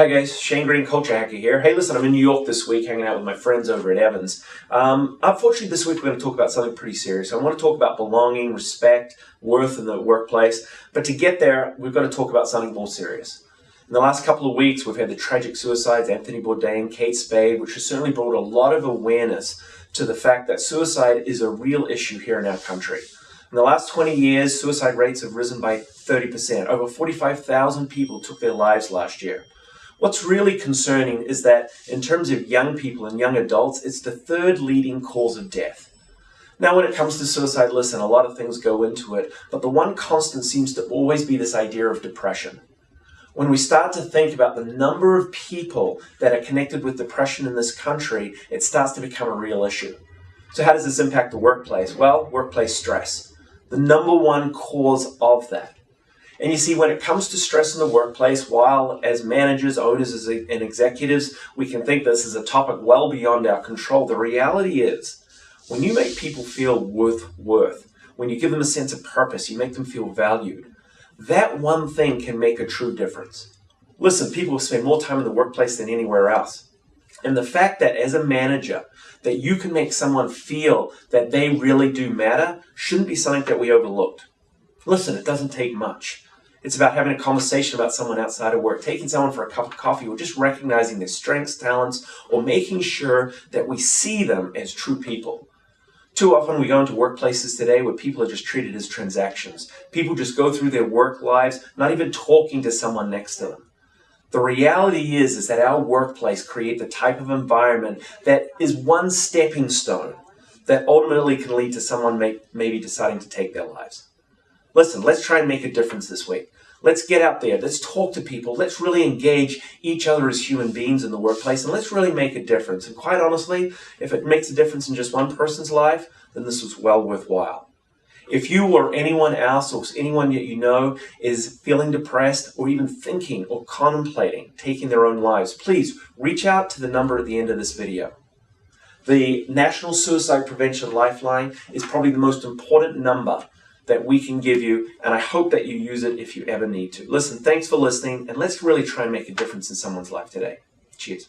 Hi guys, Shane Green, Culture Hacker here. Hey listen, I'm in New York this week hanging out with my friends over at Evans. Unfortunately this week we're going to talk about something pretty serious. I want to talk about belonging, respect, worth in the workplace. But to get there, we've got to talk about something more serious. In the last couple of weeks we've had the tragic suicides, Anthony Bourdain, Spade, which has certainly brought a lot of awareness to the fact that suicide is a real issue here in our country. In the last 20 years, suicide rates have risen by 30%. Over 45,000 people took their lives last year. What's really concerning is that in terms of young people and young adults, it's the third leading cause of death. Now, when it comes to suicide, listen, a lot of things go into it, but the one constant seems to always be this idea of depression. When we start to think about the number of people that are connected with depression in this country, it starts to become a real issue. So how does this impact the workplace? Well, workplace stress. The number one cause of that. And you see, when it comes to stress in the workplace, while as managers, owners, and executives, we can think this is a topic well beyond our control, the reality is, when you make people feel worth, when you give them a sense of purpose, you make them feel valued, that one thing can make a true difference. Listen, people spend more time in the workplace than anywhere else. And the fact that as a manager, that you can make someone feel that they really do matter shouldn't be something that we overlooked. Listen, it doesn't take much. It's about having a conversation about someone outside of work, taking someone for a cup of coffee, or just recognizing their strengths, talents, or making sure that we see them as true people. Too often we go into workplaces today where people are just treated as transactions. People just go through their work lives, not even talking to someone next to them. The reality is that our workplace creates the type of environment that is one stepping stone that ultimately can lead to someone maybe deciding to take their lives. Listen, let's try and make a difference this week. Let's get out there. Let's talk to people. Let's really engage each other as human beings in the workplace, and let's really make a difference. And quite honestly, if it makes a difference in just one person's life, then this was well worthwhile. If you or anyone else or anyone that you know is feeling depressed or even thinking or contemplating taking their own lives, please reach out to the number at the end of this video. The National Suicide Prevention Lifeline is probably the most important number that we can give you, and I hope that you use it if you ever need to. Listen, thanks for listening, and let's really try and make a difference in someone's life today. Cheers.